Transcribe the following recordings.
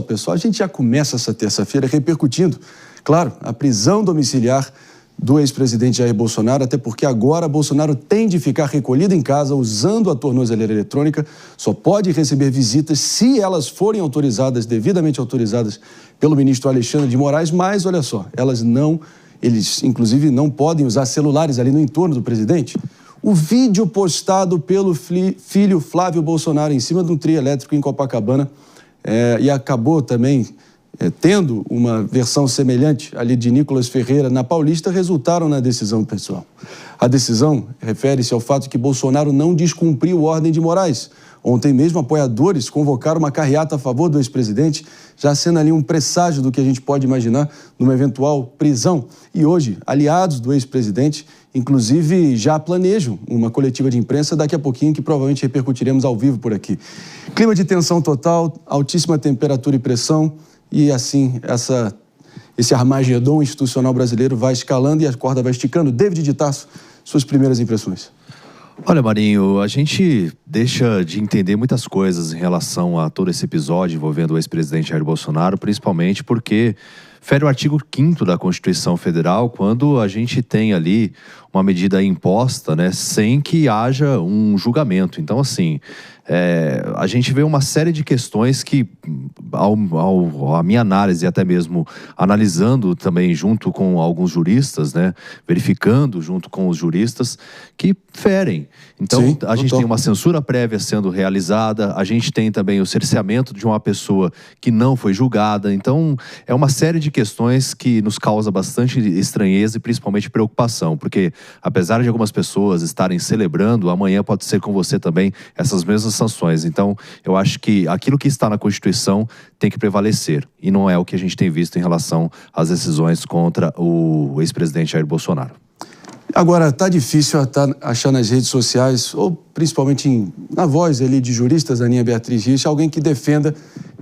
pessoal, a gente já começa essa terça-feira repercutindo, claro, a prisão domiciliar do ex-presidente Jair Bolsonaro, até porque agora Bolsonaro tem de ficar recolhido em casa usando a tornozeleira eletrônica, só pode receber visitas se elas forem autorizadas, devidamente autorizadas pelo ministro Alexandre de Moraes, mas olha só, eles inclusive não podem usar celulares ali no entorno do presidente. O vídeo postado pelo filho Flávio Bolsonaro em cima de um trio elétrico em Copacabana e acabou também tendo uma versão semelhante ali de Nicolas Ferreira na Paulista, resultaram na decisão pessoal. A decisão refere-se ao fato que Bolsonaro não descumpriu ordem de Moraes. Ontem mesmo, apoiadores convocaram uma carreata a favor do ex-presidente, já sendo ali um presságio do que a gente pode imaginar numa eventual prisão. E hoje, aliados do ex-presidente, inclusive, já planejam uma coletiva de imprensa daqui a pouquinho, que provavelmente repercutiremos ao vivo por aqui. Clima de tensão total, altíssima temperatura e pressão, e assim, esse armagedom institucional brasileiro vai escalando e a corda vai esticando. David de Tarso, suas primeiras impressões. Olha, Marinho, a gente deixa de entender muitas coisas em relação a todo esse episódio envolvendo o ex-presidente Jair Bolsonaro, principalmente porque fere o artigo 5º da Constituição Federal, quando a gente tem ali uma medida imposta, né, sem que haja um julgamento. Então, assim, a gente vê uma série de questões que, a minha análise, até mesmo analisando também junto com alguns juristas, né, verificando junto com os juristas, que ferem. Então, sim, a gente tem uma censura prévia sendo realizada, a gente tem também o cerceamento de uma pessoa que não foi julgada. Então, é uma série de questões que nos causa bastante estranheza e principalmente preocupação, porque apesar de algumas pessoas estarem celebrando, amanhã pode ser com você também essas mesmas sanções. Então, eu acho que aquilo que está na Constituição tem que prevalecer, e não é o que a gente tem visto em relação às decisões contra o ex-presidente Jair Bolsonaro. Agora, tá difícil achar nas redes sociais, ou principalmente na voz ali de juristas, Aninha Beatriz Rich, alguém que defenda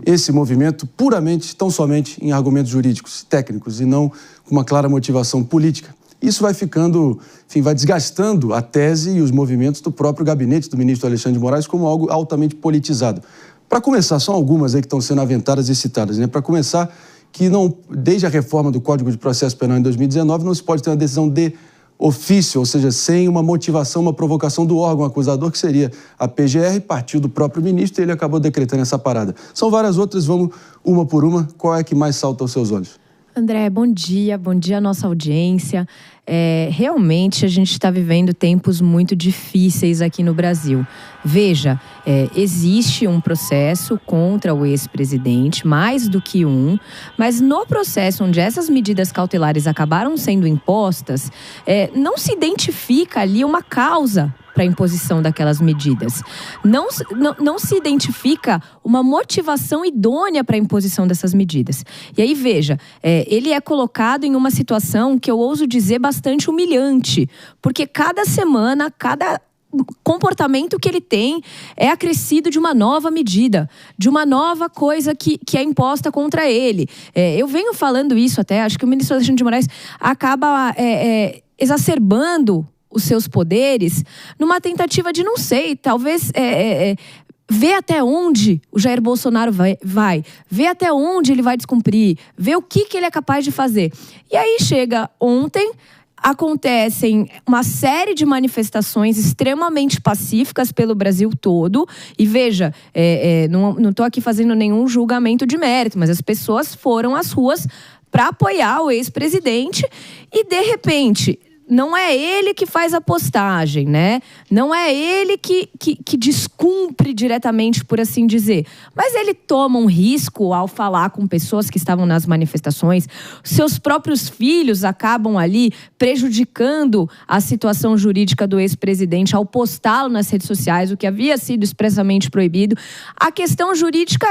esse movimento puramente, tão somente em argumentos jurídicos, técnicos, e não com uma clara motivação política. Isso vai ficando, enfim, vai desgastando a tese e os movimentos do próprio gabinete do ministro Alexandre de Moraes como algo altamente politizado. Para começar, são algumas aí que estão sendo aventadas e citadas, né? Para começar, que não, desde a reforma do Código de Processo Penal em 2019, não se pode ter uma decisão de ofício, ou seja, sem uma motivação, uma provocação do órgão acusador, que seria a PGR, partiu do próprio ministro, e ele acabou decretando essa parada. São várias outras, vamos uma por uma. Qual é que mais salta aos seus olhos? André, bom dia à nossa audiência. Realmente a gente está vivendo tempos muito difíceis aqui no Brasil. Veja, existe um processo contra o ex-presidente, mais do que um, mas no processo onde essas medidas cautelares acabaram sendo impostas, não se identifica ali uma causa para a imposição daquelas medidas. Não se identifica uma motivação idônea para a imposição dessas medidas. E aí, veja, ele é colocado em uma situação que eu ouso dizer bastante humilhante, porque cada semana, cada comportamento que ele tem é acrescido de uma nova medida, de uma nova coisa que é imposta contra ele. Eu venho falando isso até, acho que o ministro Alexandre de Moraes acaba exacerbando os seus poderes numa tentativa de, não sei, talvez ver até onde o Jair Bolsonaro vai, ver até onde ele vai descumprir, ver o que ele é capaz de fazer. E aí chega ontem, acontecem uma série de manifestações extremamente pacíficas pelo Brasil todo. E veja, não estou aqui fazendo nenhum julgamento de mérito, mas as pessoas foram às ruas para apoiar o ex-presidente e, de repente, não é ele que faz a postagem, né? Não é ele que descumpre diretamente, por assim dizer. Mas ele toma um risco ao falar com pessoas que estavam nas manifestações. Seus próprios filhos acabam ali prejudicando a situação jurídica do ex-presidente ao postá-lo nas redes sociais, o que havia sido expressamente proibido. A questão jurídica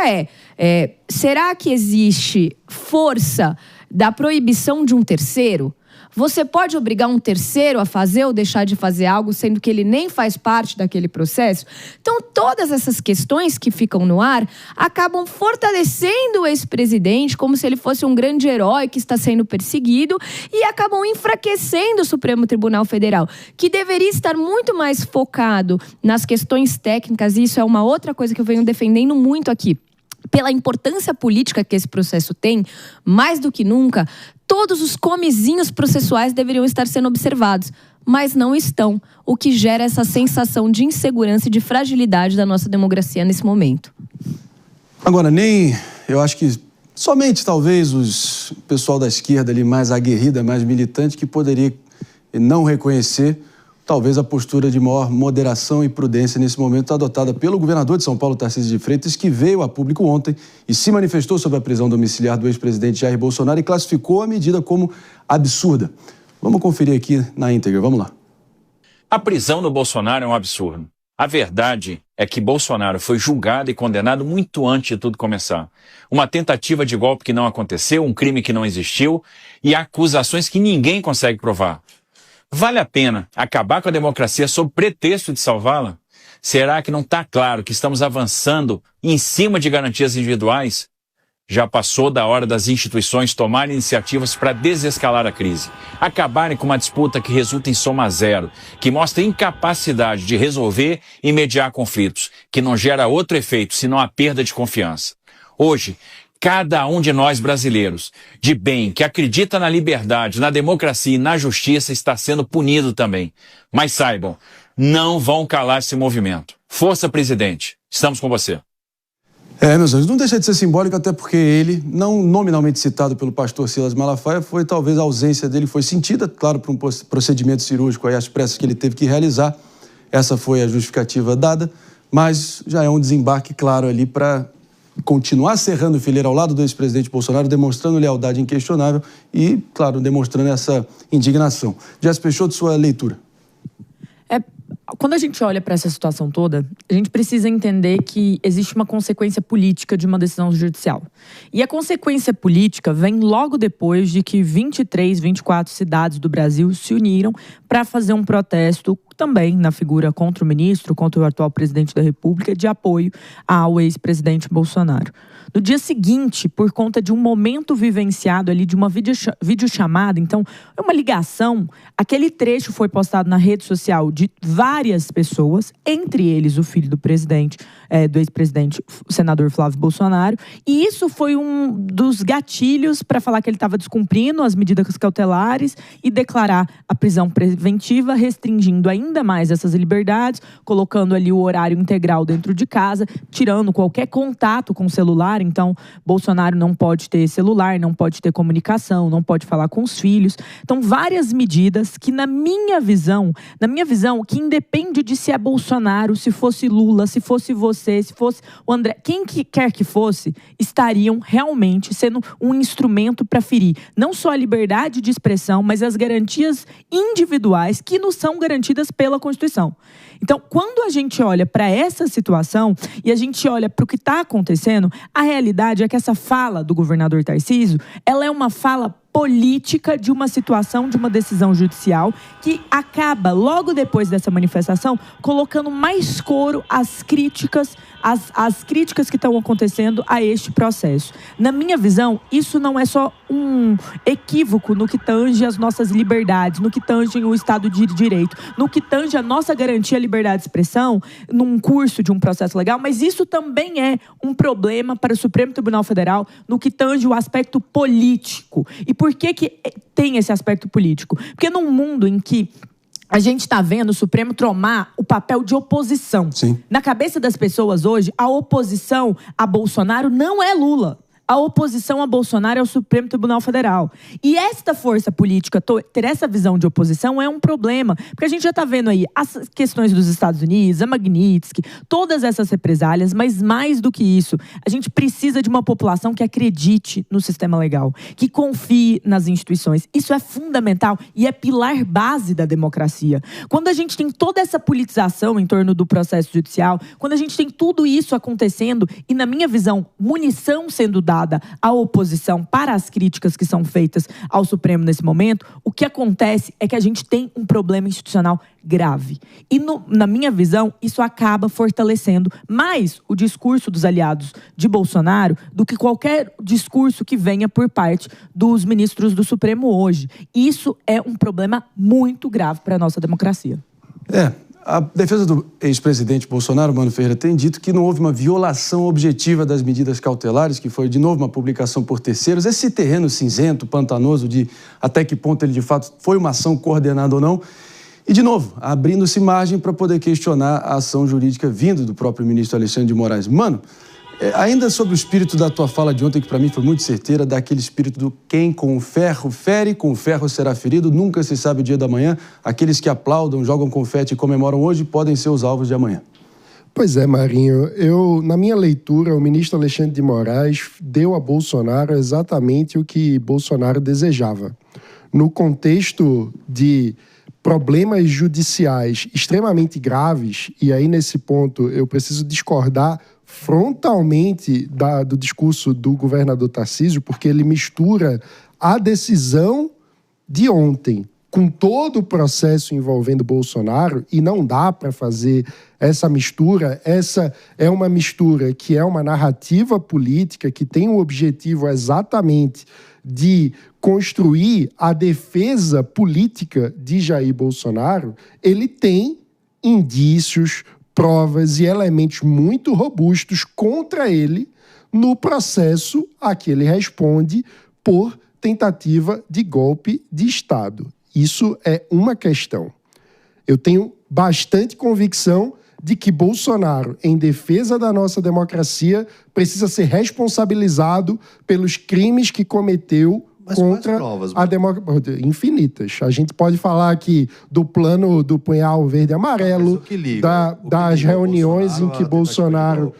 será que existe força da proibição de um terceiro? Você pode obrigar um terceiro a fazer ou deixar de fazer algo, sendo que ele nem faz parte daquele processo? Então, todas essas questões que ficam no ar acabam fortalecendo o ex-presidente como se ele fosse um grande herói que está sendo perseguido e acabam enfraquecendo o Supremo Tribunal Federal, que deveria estar muito mais focado nas questões técnicas. E isso é uma outra coisa que eu venho defendendo muito aqui. pela importância política que esse processo tem, mais do que nunca, todos os comezinhos processuais deveriam estar sendo observados, mas não estão, o que gera essa sensação de insegurança e de fragilidade da nossa democracia nesse momento. Agora, eu acho que somente talvez o pessoal da esquerda ali mais aguerrida, mais militante, que poderia não reconhecer talvez a postura de maior moderação e prudência nesse momento adotada pelo governador de São Paulo, Tarcísio de Freitas, que veio a público ontem e se manifestou sobre a prisão domiciliar do ex-presidente Jair Bolsonaro e classificou a medida como absurda. Vamos conferir aqui na íntegra, vamos lá. A prisão do Bolsonaro é um absurdo. A verdade é que Bolsonaro foi julgado e condenado muito antes de tudo começar. Uma tentativa de golpe que não aconteceu, um crime que não existiu e acusações que ninguém consegue provar. Vale a pena acabar com a democracia sob pretexto de salvá-la? Será que não está claro que estamos avançando em cima de garantias individuais? Já passou da hora das instituições tomarem iniciativas para desescalar a crise, acabarem com uma disputa que resulta em soma zero, que mostra incapacidade de resolver e mediar conflitos, que não gera outro efeito senão a perda de confiança. Hoje, cada um de nós brasileiros, de bem, que acredita na liberdade, na democracia e na justiça, está sendo punido também. Mas saibam, não vão calar esse movimento. Força, presidente. Estamos com você. Meus amigos, não deixa de ser simbólico, até porque ele, não nominalmente citado pelo pastor Silas Malafaia, talvez a ausência dele foi sentida, claro, por um procedimento cirúrgico aí às pressas que ele teve que realizar. Essa foi a justificativa dada, mas já é um desembarque claro ali para continuar cerrando fileira ao lado do ex-presidente Bolsonaro, demonstrando lealdade inquestionável e, claro, demonstrando essa indignação. Jéssica Peixoto, sua leitura. Quando a gente olha para essa situação toda, a gente precisa entender que existe uma consequência política de uma decisão judicial. E a consequência política vem logo depois de que 23, 24 cidades do Brasil se uniram para fazer um protesto também na figura contra o ministro, contra o atual presidente da República, de apoio ao ex-presidente Bolsonaro. No dia seguinte, por conta de um momento vivenciado ali, de uma videochamada, então, é uma ligação, aquele trecho foi postado na rede social de várias pessoas, entre eles o filho do presidente, do ex-presidente, o senador Flávio Bolsonaro, e isso foi um dos gatilhos para falar que ele estava descumprindo as medidas cautelares e declarar a prisão preventiva, restringindo ainda mais essas liberdades, colocando ali o horário integral dentro de casa, tirando qualquer contato com o celular. Então, Bolsonaro não pode ter celular, não pode ter comunicação, não pode falar com os filhos. Então, várias medidas que, na minha visão, que independe de se é Bolsonaro, se fosse Lula, se fosse você, se fosse o André, quem quer que fosse, estariam realmente sendo um instrumento para ferir não só a liberdade de expressão, mas as garantias individuais que nos são garantidas pela Constituição. Então, quando a gente olha para essa situação e a gente olha para o que está acontecendo, a realidade é que essa fala do governador Tarcísio, ela é uma fala política de uma situação, de uma decisão judicial que acaba, logo depois dessa manifestação, colocando mais coro às críticas, às críticas que estão acontecendo a este processo. Na minha visão, isso não é só um equívoco no que tange as nossas liberdades, no que tange o Estado de Direito, no que tange a nossa garantia à liberdade de expressão, num curso de um processo legal, mas isso também é um problema para o Supremo Tribunal Federal no que tange o aspecto político. E por que tem esse aspecto político? Porque num mundo em que a gente está vendo o Supremo tomar o papel de oposição. Sim. Na cabeça das pessoas hoje, a oposição a Bolsonaro não é Lula. A oposição a Bolsonaro é o Supremo Tribunal Federal. E esta força política, ter essa visão de oposição é um problema. Porque a gente já está vendo aí as questões dos Estados Unidos, a Magnitsky, todas essas represálias, mas mais do que isso, a gente precisa de uma população que acredite no sistema legal, que confie nas instituições. Isso é fundamental e é pilar base da democracia. Quando a gente tem toda essa politização em torno do processo judicial, quando a gente tem tudo isso acontecendo e, na minha visão, munição sendo dada à oposição para as críticas que são feitas ao Supremo nesse momento, o que acontece é que a gente tem um problema institucional grave. E, na minha visão, isso acaba fortalecendo mais o discurso dos aliados de Bolsonaro do que qualquer discurso que venha por parte dos ministros do Supremo hoje. Isso é um problema muito grave para a nossa democracia. A defesa do ex-presidente Bolsonaro, Mano Ferreira, tem dito que não houve uma violação objetiva das medidas cautelares, que foi, de novo, uma publicação por terceiros. Esse terreno cinzento, pantanoso, de até que ponto ele, de fato, foi uma ação coordenada ou não. E, de novo, abrindo-se margem para poder questionar a ação jurídica vinda do próprio ministro Alexandre de Moraes. Mano, ainda sobre o espírito da tua fala de ontem, que para mim foi muito certeira, daquele espírito do quem com o ferro fere, com o ferro será ferido, nunca se sabe o dia da manhã. Aqueles que aplaudam, jogam confete e comemoram hoje podem ser os alvos de amanhã. Pois é, Marinho. Na minha leitura, o ministro Alexandre de Moraes deu a Bolsonaro exatamente o que Bolsonaro desejava. No contexto de problemas judiciais extremamente graves, e aí nesse ponto eu preciso discordar frontalmente do discurso do governador Tarcísio, porque ele mistura a decisão de ontem com todo o processo envolvendo Bolsonaro, e não dá para fazer essa mistura. Essa é uma mistura que é uma narrativa política que tem o objetivo exatamente de construir a defesa política de Jair Bolsonaro. Ele tem indícios, provas e elementos muito robustos contra ele no processo a que ele responde por tentativa de golpe de Estado. Isso é uma questão. Eu tenho bastante convicção de que Bolsonaro, em defesa da nossa democracia, precisa ser responsabilizado pelos crimes que cometeu contra a democracia. Infinitas. A gente pode falar aqui do plano do punhal verde e amarelo, das reuniões em que Bolsonaro...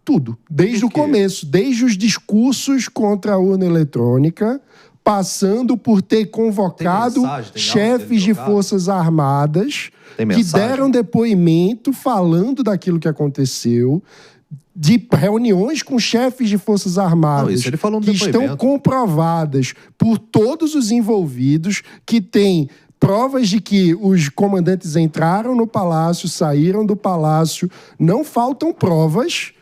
Tudo. Desde o começo, desde os discursos contra a urna eletrônica, passando por ter convocado chefes de Forças Armadas que deram depoimento falando daquilo que aconteceu, de reuniões com chefes de Forças Armadas que estão comprovadas por todos os envolvidos, que têm provas de que os comandantes entraram no palácio, saíram do palácio. Não faltam provas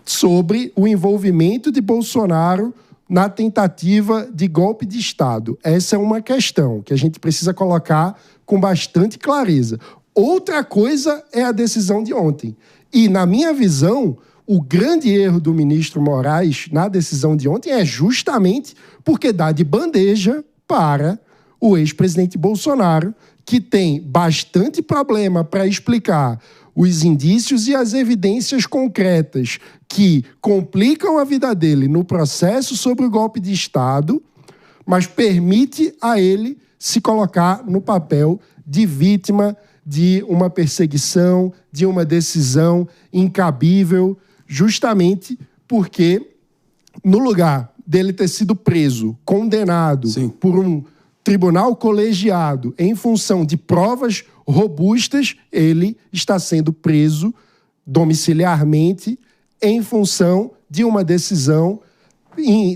sobre o envolvimento de Bolsonaro na tentativa de golpe de Estado. Essa é uma questão que a gente precisa colocar com bastante clareza. Outra coisa é a decisão de ontem. E, na minha visão, o grande erro do ministro Moraes na decisão de ontem é justamente porque dá de bandeja para o ex-presidente Bolsonaro, que tem bastante problema para explicar os indícios e as evidências concretas que complicam a vida dele no processo sobre o golpe de Estado, mas permite a ele se colocar no papel de vítima de uma perseguição, de uma decisão incabível, justamente porque, no lugar dele ter sido preso, condenado por um tribunal colegiado em função de provas robustas, ele está sendo preso domiciliarmente em função de uma decisão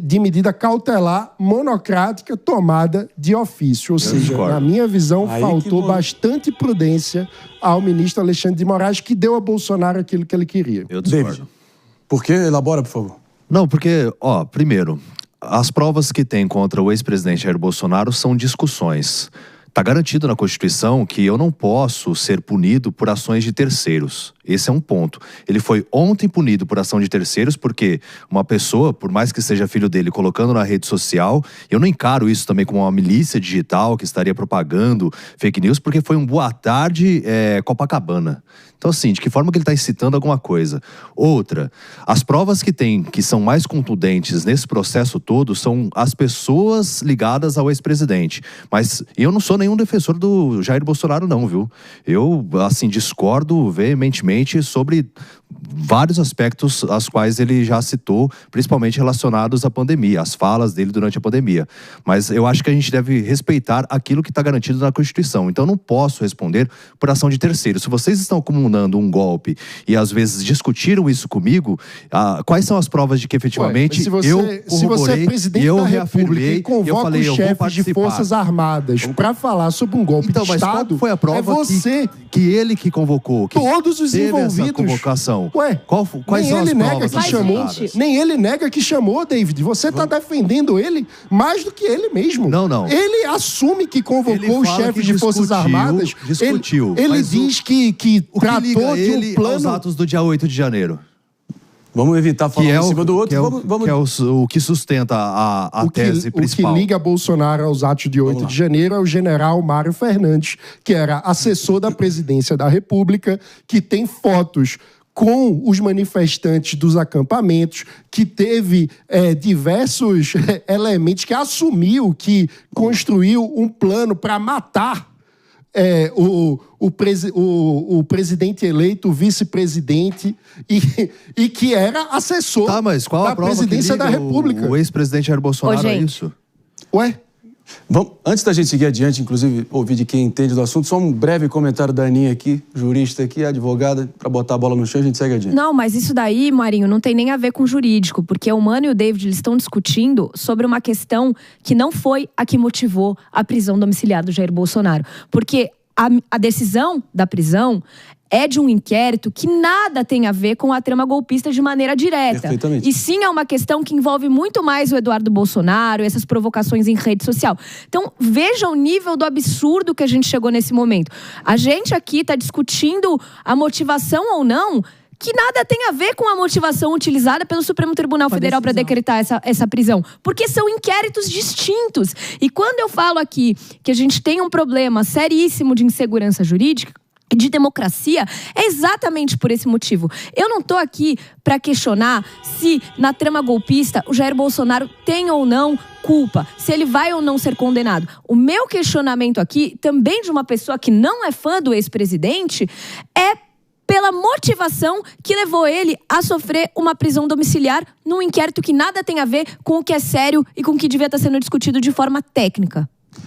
de medida cautelar monocrática tomada de ofício. Ou seja, na minha visão, faltou bastante prudência ao ministro Alexandre de Moraes, que deu a Bolsonaro aquilo que ele queria. Eu discordo. David, por quê? Elabora, por favor. Não, porque, primeiro, as provas que tem contra o ex-presidente Jair Bolsonaro são discussões. Está garantido na Constituição que eu não posso ser punido por ações de terceiros. Esse é um ponto. Ele foi ontem punido por ação de terceiros porque uma pessoa, por mais que seja filho dele, colocando na rede social, eu não encaro isso também como uma milícia digital que estaria propagando fake news, porque foi um boa tarde Copacabana. Então, assim, de que forma que ele está incitando alguma coisa? Outra, as provas que tem, que são mais contundentes nesse processo todo, são as pessoas ligadas ao ex-presidente. Mas eu não sou nenhum defensor do Jair Bolsonaro, não, viu? Eu, assim, discordo veementemente sobre vários aspectos aos quais ele já citou, principalmente relacionados à pandemia, as falas dele durante a pandemia. Mas eu acho que a gente deve respeitar aquilo que está garantido na Constituição. Então, eu não posso responder por ação de terceiros. Se vocês estão acumulando um golpe e, às vezes, discutiram isso comigo, quais são as provas de que, efetivamente, se você é presidente da República e convoca os chefes de Forças Armadas para falar falar sobre um golpe de Estado, mas qual foi a prova que ele que convocou? Que todos os envolvidos. Essa convocação. Ué, quais são as provas? Nem ele nega que chamou, David. Você está defendendo ele mais do que ele mesmo. Não. Ele assume que convocou os chefes de Forças Armadas. Discutiu. Ele diz que tratou de um plano... aos atos do dia 8 de janeiro. Vamos evitar falar em cima do outro. Que é o que sustenta a tese principal. O que liga Bolsonaro aos atos de 8 de janeiro é o general Mário Fernandes, que era assessor da presidência da República, que tem fotos com os manifestantes dos acampamentos, que teve diversos elementos, que assumiu que construiu um plano para matar o presidente eleito, o vice-presidente, e que era assessor mas qual da presidência da República. O ex-presidente Jair Bolsonaro é isso? Ué? Vamos, antes da gente seguir adiante, inclusive, ouvir de quem entende do assunto, só um breve comentário da Aninha aqui, jurista aqui, advogada, para botar a bola no chão, a gente segue adiante. Não, mas isso daí, Marinho, não tem nem a ver com jurídico, porque o Mano e o David eles estão discutindo sobre uma questão que não foi a que motivou a prisão domiciliar do Jair Bolsonaro. Porque a decisão da prisão é de um inquérito que nada tem a ver com a trama golpista de maneira direta. Perfeitamente. E sim é uma questão que envolve muito mais o Eduardo Bolsonaro, essas provocações em rede social. Então, veja o nível do absurdo que a gente chegou nesse momento. A gente aqui está discutindo a motivação ou não, que nada tem a ver com a motivação utilizada pelo Supremo Tribunal Federal para decretar essa prisão. Porque são inquéritos distintos. E quando eu falo aqui que a gente tem um problema seríssimo de insegurança jurídica, de democracia, é exatamente por esse motivo. Eu não estou aqui para questionar se na trama golpista o Jair Bolsonaro tem ou não culpa, se ele vai ou não ser condenado. O meu questionamento aqui, também de uma pessoa que não é fã do ex-presidente, é pela motivação que levou ele a sofrer uma prisão domiciliar num inquérito que nada tem a ver com o que é sério e com o que devia estar sendo discutido de forma técnica.